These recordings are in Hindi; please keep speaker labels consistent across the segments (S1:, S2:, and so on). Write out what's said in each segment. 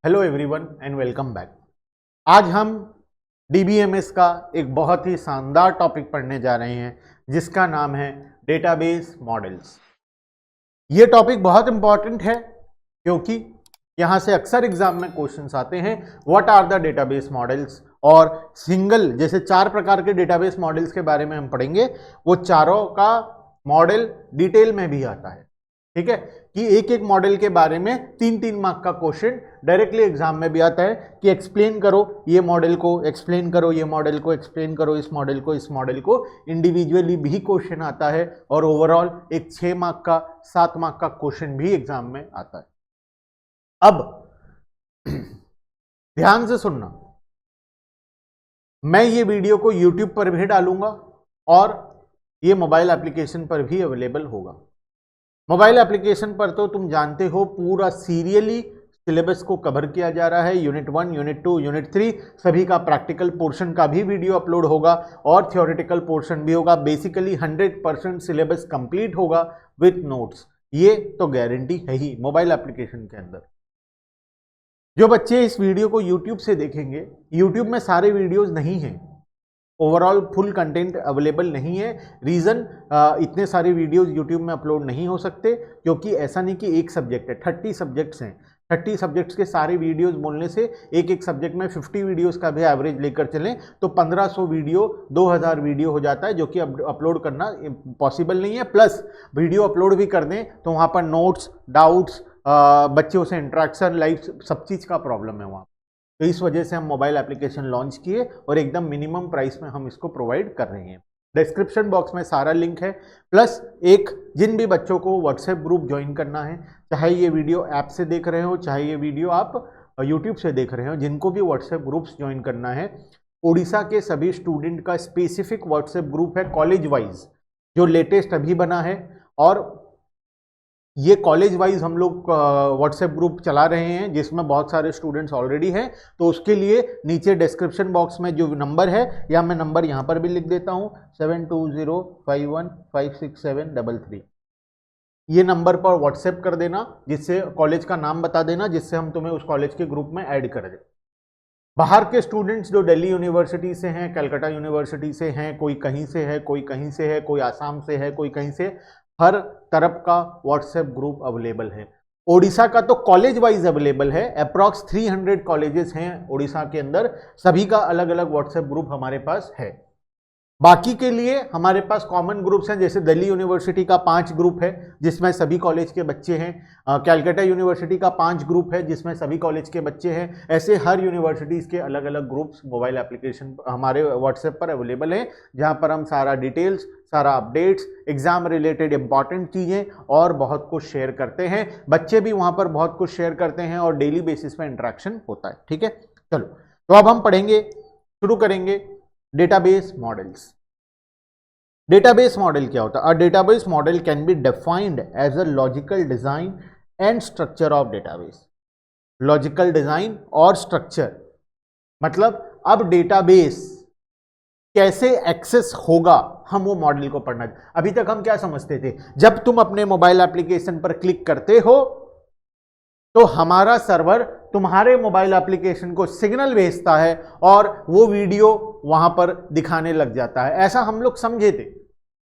S1: Hello everyone and welcome back. आज हम डीबीएमएस का एक बहुत ही शानदार टॉपिक पढ़ने जा रहे हैं जिसका नाम है डेटाबेस मॉडल्स। ये टॉपिक बहुत इंपॉर्टेंट है क्योंकि यहाँ से अक्सर एग्जाम में क्वेश्चंस आते हैं what are the database models, और सिंगल जैसे 4 प्रकार के डेटाबेस मॉडल्स के बारे में हम पढ़ेंगे। वो चारों का मॉडल डिटेल में भी आता है, ठीक है, कि एक एक मॉडल के बारे में 3-3 मार्क का क्वेश्चन डायरेक्टली एग्जाम में भी आता है कि एक्सप्लेन करो ये मॉडल को, एक्सप्लेन करो ये मॉडल को, एक्सप्लेन करो इस मॉडल को, इस मॉडल को। इंडिविजुअली भी क्वेश्चन आता है और ओवरऑल एक 6 मार्क का 7 मार्क का क्वेश्चन भी एग्जाम में आता है। अब ध्यान से सुनना, मैं ये वीडियो को YouTube पर भी डालूंगा और ये मोबाइल एप्लीकेशन पर भी अवेलेबल होगा। मोबाइल एप्लीकेशन पर तो तुम जानते हो पूरा सीरियली सिलेबस को कवर किया जा रहा है। यूनिट 1, यूनिट 2, यूनिट 3 सभी का प्रैक्टिकल पोर्शन का भी वीडियो अपलोड होगा और थ्योरेटिकल पोर्शन भी होगा। बेसिकली 100% सिलेबस कंप्लीट होगा विथ नोट्स, ये तो गारंटी है ही मोबाइल एप्लीकेशन के अंदर। जो बच्चे इस वीडियो को यूट्यूब से देखेंगे, यूट्यूब में सारे वीडियोज नहीं हैं, ओवरऑल फुल कंटेंट अवेलेबल नहीं है। रीज़न इतने सारे वीडियोस यूट्यूब में अपलोड नहीं हो सकते क्योंकि ऐसा नहीं कि एक सब्जेक्ट है, 30 सब्जेक्ट्स हैं। 30 सब्जेक्ट्स के सारे वीडियोस बोलने से एक एक सब्जेक्ट में 50 वीडियोस का भी एवरेज लेकर चलें तो 1500 वीडियो 2000 वीडियो हो जाता है, जो कि अपलोड करना पॉसिबल नहीं है। प्लस वीडियो अपलोड भी कर दें तो वहाँ पर नोट्स, डाउट्स, बच्चों से इंट्रैक्शन, लाइव सब चीज़ का प्रॉब्लम है वहाँ। तो इस वजह से हम मोबाइल एप्लीकेशन लॉन्च किए और एकदम मिनिमम प्राइस में हम इसको प्रोवाइड कर रहे हैं। डिस्क्रिप्शन बॉक्स में सारा लिंक है। प्लस एक जिन भी बच्चों को व्हाट्सएप ग्रुप ज्वाइन करना है, चाहे ये वीडियो ऐप से देख रहे हो, चाहे ये वीडियो आप यूट्यूब से देख रहे हो, जिनको भी व्हाट्सएप ग्रुप्स ज्वाइन करना है, उड़ीसा के सभी स्टूडेंट का स्पेसिफिक व्हाट्सएप ग्रुप है कॉलेज वाइज, जो लेटेस्ट अभी बना है। और ये कॉलेज वाइज हम लोग व्हाट्सएप ग्रुप चला रहे हैं जिसमें बहुत सारे स्टूडेंट्स ऑलरेडी हैं। तो उसके लिए नीचे डिस्क्रिप्शन बॉक्स में जो नंबर है, या मैं नंबर यहाँ पर भी लिख देता हूँ 7205156733, ये नंबर पर व्हाट्सएप कर देना, जिससे कॉलेज का नाम बता देना, जिससे हम तुम्हें उस कॉलेज के ग्रुप में ऐड कर दें। बाहर के स्टूडेंट्स जो दिल्ली यूनिवर्सिटी से हैं, कलकत्ता यूनिवर्सिटी से हैं, कोई कहीं से है, कोई कहीं से है, कोई आसाम से है, कोई कहीं से, हर तरफ का व्हाट्सएप ग्रुप अवेलेबल है। ओडिशा का तो कॉलेज वाइज अवेलेबल है, अप्रॉक्स 300 कॉलेजेस हैं ओडिशा के अंदर, सभी का अलग अलग व्हाट्सएप ग्रुप हमारे पास है। बाकी के लिए हमारे पास कॉमन ग्रुप्स हैं, जैसे दिल्ली यूनिवर्सिटी का 5 ग्रुप है जिसमें सभी कॉलेज के बच्चे हैं, कलकत्ता यूनिवर्सिटी का 5 ग्रुप है जिसमें सभी कॉलेज के बच्चे हैं। ऐसे हर यूनिवर्सिटीज़ के अलग अलग ग्रुप्स मोबाइल एप्लीकेशन हमारे व्हाट्सएप पर अवेलेबल हैं, जहां पर हम सारा डिटेल्स, सारा अपडेट्स, एग्जाम रिलेटेड इंपॉर्टेंट चीज़ें और बहुत कुछ शेयर करते हैं। बच्चे भी वहाँ पर बहुत कुछ शेयर करते हैं और डेली बेसिस पे इंटरेक्शन होता है, ठीक है। चलो, तो अब हम पढ़ेंगे, शुरू करेंगे डेटाबेस मॉडल्स। डेटाबेस मॉडल क्या होता है? A database model can be defined as a logical design and structure of database. Logical design और स्ट्रक्चर मतलब अब डेटाबेस कैसे एक्सेस होगा, हम वो मॉडल को पढ़ना। अभी तक हम क्या समझते थे, जब तुम अपने मोबाइल एप्लीकेशन पर क्लिक करते हो तो हमारा सर्वर तुम्हारे मोबाइल एप्लीकेशन को सिग्नल भेजता है और वो वीडियो वहां पर दिखाने लग जाता है, ऐसा हम लोग समझे थे।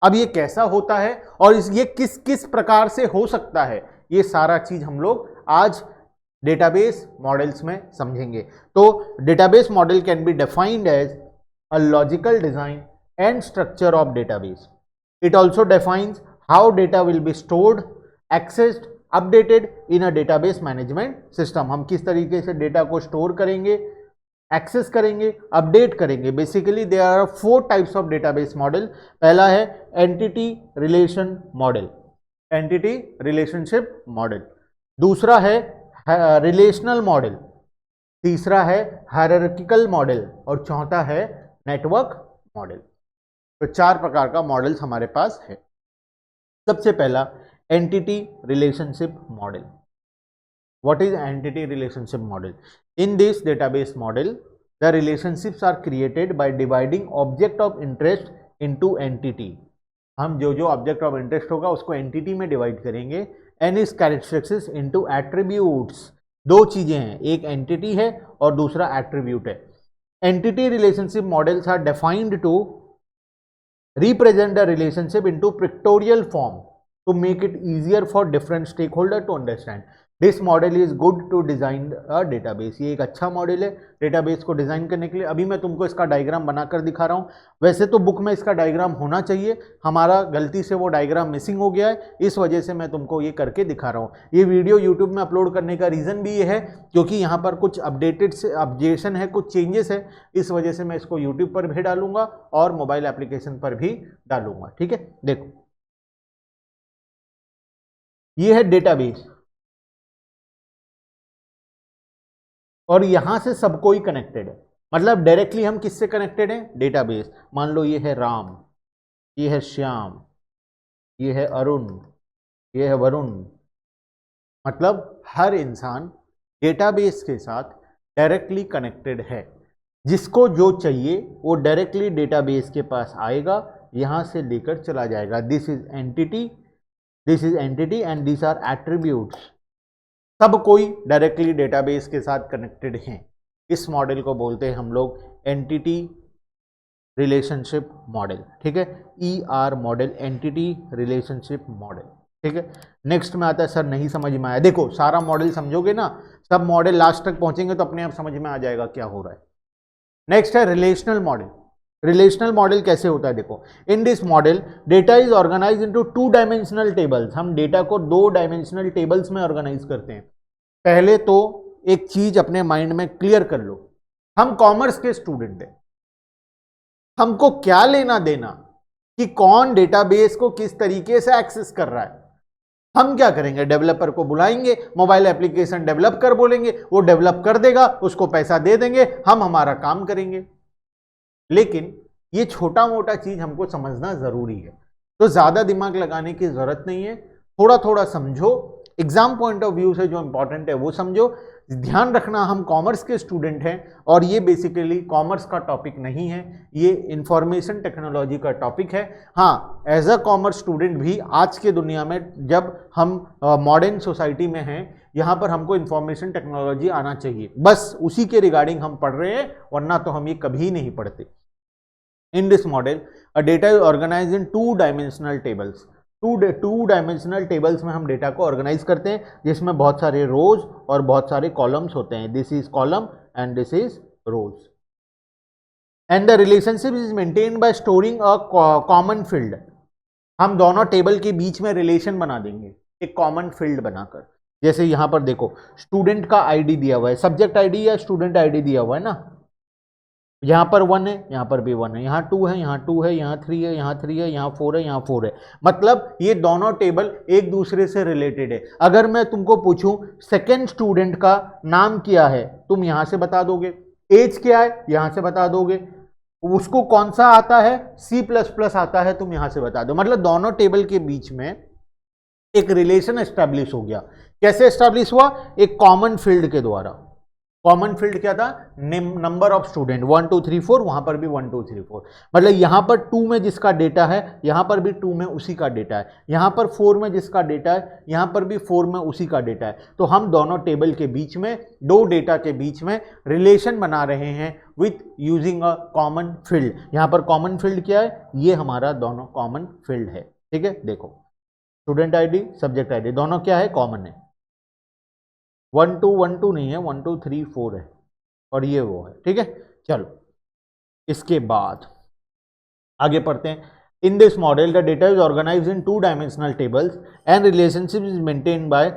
S1: अब ये कैसा होता है और ये किस किस प्रकार से हो सकता है, ये सारा चीज हम लोग आज डेटाबेस मॉडल्स में समझेंगे। तो database model can be defined as a logical design and structure of database. It also defines how data will be stored, accessed, updated in a database management system. हम किस तरीके से डेटा को स्टोर करेंगे, एक्सेस करेंगे, अपडेट करेंगे। Basically there are 4 types of database model. पहला है entity relation model, entity relationship model. दूसरा है रिलेशनल मॉडल, तीसरा है हायरार्किकल मॉडल और चौथा है नेटवर्क मॉडल। तो 4 प्रकार का मॉडल्स हमारे पास है। सबसे पहला entity relationship model. What is entity relationship model? In this database model the relationships are created by dividing object of interest into entity. हम जो जो ऑब्जेक्ट ऑफ इंटरेस्ट होगा उसको एंटिटी में डिवाइड करेंगे, and is characteristics into attributes दो चीजें हैं, एक एंटिटी है और दूसरा एट्रीब्यूट है। Entity relationship models are defined to represent the relationship into pictorial form to make it easier for different stakeholder to understand. This model is good to design a database. ये एक अच्छा मॉडल है डेटाबेस को डिजाइन करने के लिए। अभी मैं तुमको इसका डायग्राम बनाकर दिखा रहा हूँ। वैसे तो बुक में इसका डायग्राम होना चाहिए, हमारा गलती से वो डायग्राम मिसिंग हो गया है, इस वजह से मैं तुमको ये करके दिखा रहा हूँ। ये वीडियो यूट्यूब में अपलोड करने का रीज़न भी ये है क्योंकि यहाँ पर कुछ अपडेशन है, कुछ चेंजेस है, इस वजह से मैं इसको यूट्यूब पर भी डालूंगा और मोबाइल एप्लीकेशन पर भी डालूंगा। ठीक है, देखो ये है डेटाबेस और यहां से सब कोई कनेक्टेड है, मतलब डायरेक्टली हम किससे कनेक्टेड हैं? डेटाबेस। मान लो ये है राम, ये है श्याम, ये है अरुण, ये है वरुण, मतलब हर इंसान डेटाबेस के साथ डायरेक्टली कनेक्टेड है। जिसको जो चाहिए वो डायरेक्टली डेटाबेस के पास आएगा, यहां से लेकर चला जाएगा। This is entity and this are attributes. सब कोई डायरेक्टली डेटाबेस के साथ कनेक्टेड हैं। इस मॉडल को बोलते हैं हम लोग एंटिटी रिलेशनशिप मॉडल। ठीक है, ER model, entity relationship model. ठीक है, नेक्स्ट में आता है सर नहीं समझ में आया। देखो सारा मॉडल समझोगे ना, सब मॉडल लास्ट तक पहुंचेंगे तो अपने आप समझ में आ जाएगा क्या हो रहा है। नेक्स्ट है रिलेशनल मॉडल। रिलेशनल मॉडल कैसे होता है? देखो, in this model data is organize into 2 dimensional tables. हम डेटा को 2 डायमेंशनल टेबल्स में ऑर्गेनाइज करते हैं। पहले तो एक चीज अपने माइंड में क्लियर कर लो, हम कॉमर्स के स्टूडेंट हैं, हमको क्या लेना देना कि कौन डेटाबेस को किस तरीके से एक्सेस कर रहा है। हम क्या करेंगे? डेवलपर को बुलाएंगे, मोबाइल एप्लीकेशन डेवलप कर बोलेंगे, वो डेवलप कर देगा, उसको पैसा दे देंगे, हम हमारा काम करेंगे। लेकिन ये छोटा मोटा चीज हमको समझना जरूरी है, तो ज्यादा दिमाग लगाने की जरूरत नहीं है, थोड़ा थोड़ा समझो। एग्जाम पॉइंट ऑफ व्यू से जो इंपॉर्टेंट है वो समझो। ध्यान रखना हम कॉमर्स के स्टूडेंट हैं और ये बेसिकली कॉमर्स का टॉपिक नहीं है, ये इंफॉर्मेशन टेक्नोलॉजी का टॉपिक है। हाँ, एज अ कॉमर्स स्टूडेंट भी आज के दुनिया में जब हम मॉडर्न सोसाइटी में हैं, यहाँ पर हमको इंफॉर्मेशन टेक्नोलॉजी आना चाहिए, बस उसी के रिगार्डिंग हम पढ़ रहे हैं, वरना तो हम ये कभी नहीं पढ़ते। In this model a data is organize in 2 dimensional tables. 2 dimensional tables में हम डेटा को ऑर्गेनाइज करते हैं, जिसमें बहुत सारे रोज और बहुत सारे कॉलम्स होते हैं। This is column and this is rows and the relationship is maintained by storing a common field. हम दोनों टेबल के बीच में रिलेशन बना देंगे एक कॉमन फील्ड बनाकर। जैसे यहां पर देखो स्टूडेंट का आईडी दिया हुआ है, सब्जेक्ट आईडी या स्टूडेंट आईडी दिया हुआ है ना, यहाँ पर 1 है, यहाँ पर भी 1 है, यहाँ 2 है, यहाँ 2 है, यहाँ 3 है, यहाँ 3 है, यहाँ 4 है, यहाँ 4 है। मतलब ये दोनों टेबल एक दूसरे से रिलेटेड है। अगर मैं तुमको पूछूं सेकेंड स्टूडेंट का नाम क्या है, तुम यहाँ से बता दोगे। एज क्या है, यहाँ से बता दोगे। उसको कौन सा आता है, C++ आता है, तुम यहाँ से बता दो। मतलब दोनों टेबल के बीच में एक रिलेशन एस्टैब्लिश हो गया। कैसे एस्टैब्लिश हुआ? एक कॉमन फील्ड के द्वारा। कॉमन फील्ड क्या था? नंबर ऑफ स्टूडेंट 1 2 3 4, वहां पर भी 1 2 3 4। मतलब यहां पर 2 में जिसका डेटा है, यहां पर भी 2 में उसी का डेटा है, यहां पर 4 में जिसका डेटा है, यहां पर भी 4 में उसी का डेटा है। तो हम दोनों टेबल के बीच में, 2 डेटा के बीच में रिलेशन बना रहे हैं with using a common field. यहां पर कॉमन फील्ड क्या है? ये हमारा दोनों कॉमन फील्ड है। ठीक है, देखो स्टूडेंट आईडी, सब्जेक्ट आईडी दोनों क्या है? कॉमन है। 1 2 1 2 नहीं है, 1 2 3 4 है और ये वो है। ठीक है, चलो इसके बाद आगे पढ़ते हैं। In this model the data is organized in 2 dimensional tables and relationship is maintained by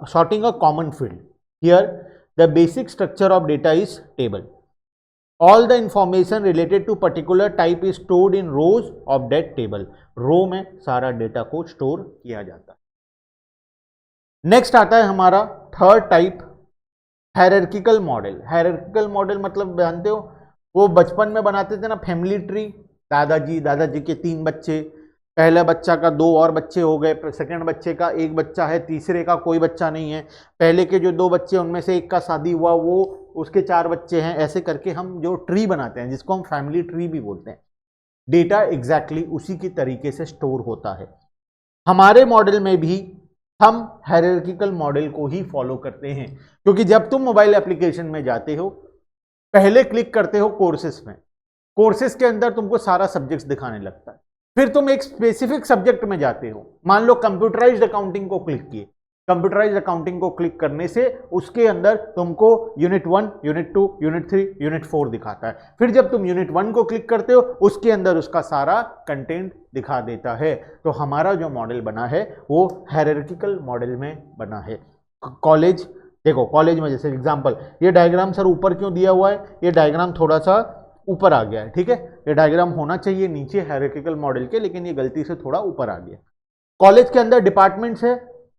S1: sorting a common field. Here the basic structure of data is table. All the information related to particular type is stored in rows of that table. रो में सारा डेटा को स्टोर किया जाता है। नेक्स्ट आता है हमारा third type, hierarchical model. Hierarchical model मतलब जानते हो, वो बचपन में बनाते थे ना फैमिली ट्री। दादाजी के 3 बच्चे, पहले बच्चा का 2 और बच्चे हो गए, सेकंड बच्चे का 1 बच्चा है, तीसरे का कोई बच्चा नहीं है, पहले के जो 2 बच्चे उनमें से एक का शादी हुआ, वो उसके 4 बच्चे हैं। ऐसे करके हम जो ट्री बनाते हैं, जिसको हम फैमिली ट्री भी बोलते हैं। डेटा एग्जैक्टली उसी की तरीके से स्टोर होता है। हमारे मॉडल में भी हम हायरार्किकल मॉडल को ही फॉलो करते हैं, क्योंकि जब तुम मोबाइल एप्लीकेशन में जाते हो पहले क्लिक करते हो कोर्सेस में, कोर्सेस के अंदर तुमको सारा सब्जेक्ट्स दिखाने लगता है, फिर तुम एक स्पेसिफिक सब्जेक्ट में जाते हो, मान लो कंप्यूटराइज्ड अकाउंटिंग को क्लिक किए, कंप्यूटराइज्ड अकाउंटिंग को क्लिक करने से उसके अंदर तुमको यूनिट 1, यूनिट 2, यूनिट 3, यूनिट 4 दिखाता है। फिर जब तुम यूनिट 1 को क्लिक करते हो उसके अंदर उसका सारा कंटेंट दिखा देता है। तो हमारा जो मॉडल बना है वो हायरार्किकल मॉडल में बना है। कॉलेज देखो, कॉलेज में जैसे एग्जांपल, ये डायग्राम सर ऊपर क्यों दिया हुआ है, ये डायग्राम थोड़ा सा ऊपर आ गया है, ठीक है, ये डायग्राम होना चाहिए नीचे हायरार्किकल मॉडल के, लेकिन ये गलती से थोड़ा ऊपर आ गया। कॉलेज के अंदर डिपार्टमेंट्स है,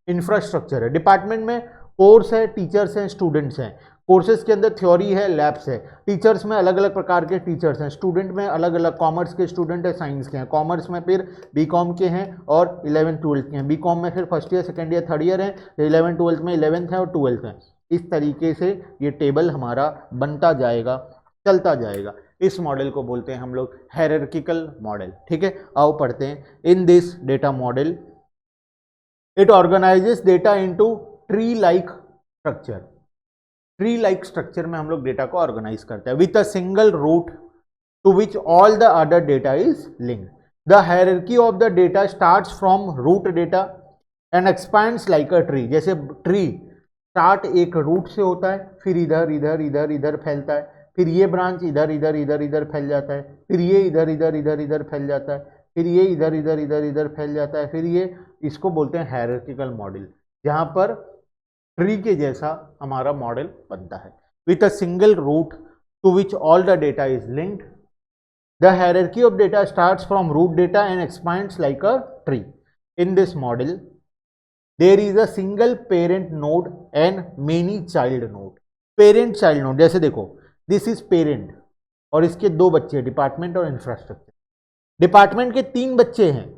S1: इंफ्रास्ट्रक्चर है, डिपार्टमेंट में कोर्स है, टीचर्स हैं, स्टूडेंट्स हैं, कोर्सेज के अंदर थ्योरी है, लैब्स है, टीचर्स में अलग अलग प्रकार के टीचर्स हैं, स्टूडेंट में अलग अलग, कॉमर्स के स्टूडेंट है, साइंस के हैं, कॉमर्स में फिर बीकॉम के हैं और 11th 12th के हैं, बीकॉम में फिर first year second year third year है, 11th 12th में 11th है और 12th है। इस तरीके से ये टेबल हमारा बनता जाएगा, चलता जाएगा। इस मॉडल को बोलते हैं हम लोग हायरार्किकल मॉडल, ठीक है। आओ पढ़ते हैं। In this data model it organizes data into tree like structure. Tree like structure में हम लोग डेटा को ऑर्गेनाइज करते हैं with a single root to which all the other data is linked. The hierarchy of the data starts from root data and expands like a tree. जैसे ट्री स्टार्ट एक रूट से होता है, फिर इधर इधर इधर इधर फैलता है, फिर ये ब्रांच इधर इधर इधर इधर फैल जाता है, फिर ये इधर इधर इधर इधर फैल जाता है, फिर ये इधर इधर इधर इधर फैल जाता है, फिर ये, इसको बोलते हैं हायरार्किकल मॉडल, जहाँ पर ट्री के जैसा हमारा मॉडल बनता है। With a single root to which all the data is linked, the hierarchy of data starts from root data and expands like a tree. In this model there is a single parent node and many child node. Parent child node, जैसे देखो दिस इज पेरेंट और इसके दो बच्चे, डिपार्टमेंट और इंफ्रास्ट्रक्चर। डिपार्टमेंट के 3 बच्चे हैं,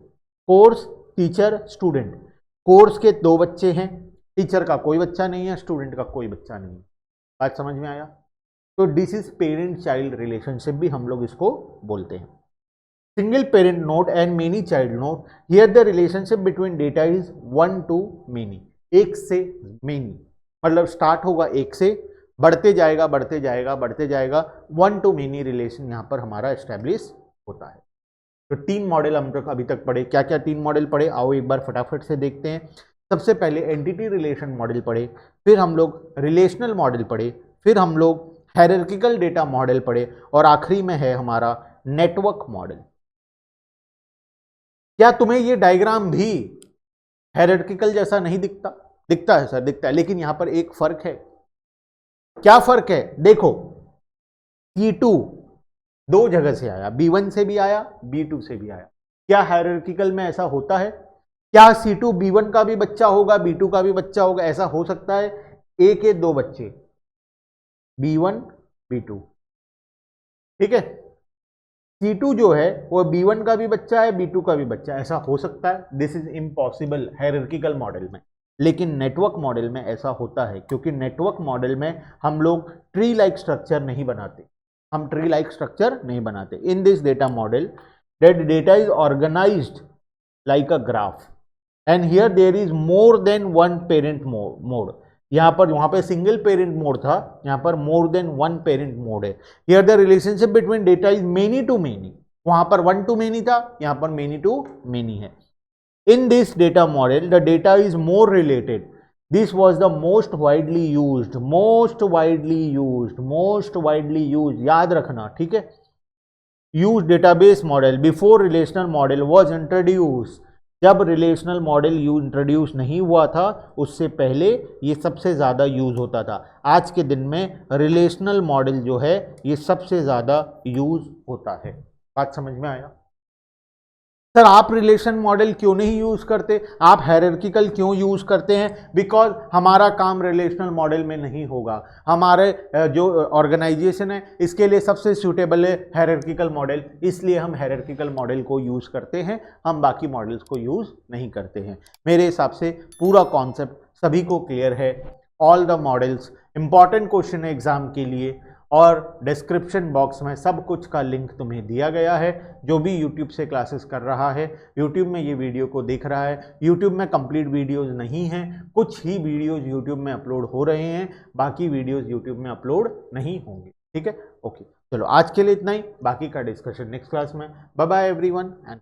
S1: कोर्स, टीचर, स्टूडेंट। कोर्स के 2 बच्चे हैं, टीचर का कोई बच्चा नहीं है, स्टूडेंट का कोई बच्चा नहीं है। बात समझ में आया? तो this is parent child relationship भी हम लोग इसको बोलते हैं। Single parent node and many child node, here the relationship between data is 1 to many, एक से मेनी, मतलब स्टार्ट होगा एक से, बढ़ते जाएगा बढ़ते जाएगा बढ़ते जाएगा, 1 to many रिलेशन यहाँ पर हमारा एस्टेब्लिश होता है। तो 3 मॉडल हम लोग अभी तक पढ़े। क्या क्या 3 मॉडल पढ़े, आओ एक बार फटाफट से देखते हैं। सबसे पहले एंटिटी रिलेशन मॉडल पढ़े, फिर हम लोग रिलेशनल मॉडल पढ़े, फिर हम लोग हायरार्किकल डेटा मॉडल पढ़े और आखिरी में है हमारा नेटवर्क मॉडल। क्या तुम्हें ये डायग्राम भी हायरार्किकल जैसा नहीं दिखता? दिखता है सर, दिखता है, लेकिन यहां पर एक फर्क है। क्या फर्क है? देखो, C2 2 जगह से आया, B1 से भी आया, B2 से भी आया। क्या हायरार्किकल में ऐसा होता है? क्या C2 B1 का भी बच्चा होगा, B2 का भी बच्चा होगा? ऐसा हो सकता है? A के 2 बच्चे, B1 B2, ठीक है। C2 जो है वो B1 का भी बच्चा है, B2 का भी बच्चा है, ऐसा हो सकता है? This is impossible hierarchical model में। लेकिन नेटवर्क मॉडल में ऐसा होता है, क्योंकि नेटवर्क मॉडल में हम लोग ट्री लाइक स्ट्रक्चर नहीं बनाते, हम ट्री लाइक स्ट्रक्चर नहीं बनाते। In this data model that data is organized like a graph and here there is more than one parent node. यहाँ पर, वहाँ पे सिंगल पेरेंट मोड था, यहाँ पर more than one parent mode है। Here the relationship between data is many to many, वहाँ पर 1 to many था, यहाँ पर मेनी टू मेनी है। इन this data model the data is more related. This was the most widely used, most widely used, most widely use, याद रखना, ठीक है। Use database model before relational model was introduce. जब रिलेशनल मॉडल इंट्रोड्यूस नहीं हुआ था उससे पहले ये सबसे ज़्यादा यूज़ होता था। आज के दिन में रिलेशनल मॉडल जो है ये सबसे ज़्यादा यूज़ होता है। बात समझ में आया? सर आप रिलेशन मॉडल क्यों नहीं यूज़ करते, आप हायरार्किकल क्यों यूज़ करते हैं? बिकॉज हमारा काम रिलेशनल मॉडल में नहीं होगा। हमारे जो ऑर्गेनाइजेशन है इसके लिए सबसे सूटेबल है हायरार्किकल मॉडल, इसलिए हम हायरार्किकल मॉडल को यूज़ करते हैं, हम बाकी मॉडल्स को यूज़ नहीं करते हैं। मेरे हिसाब से पूरा कॉन्सेप्ट सभी को क्लियर है। All the models, important question है एग्जाम के लिए, और डिस्क्रिप्शन बॉक्स में सब कुछ का लिंक तुम्हें दिया गया है। जो भी यूट्यूब से क्लासेस कर रहा है, यूट्यूब में ये वीडियो को देख रहा है, यूट्यूब में कंप्लीट वीडियोस नहीं हैं, कुछ ही वीडियोस यूट्यूब में अपलोड हो रहे हैं, बाकी वीडियोस यूट्यूब में अपलोड नहीं होंगे। ठीक है, ओके, चलो आज के लिए इतना ही, बाकी का डिस्कशन नेक्स्ट क्लास में। Bye bye everyone and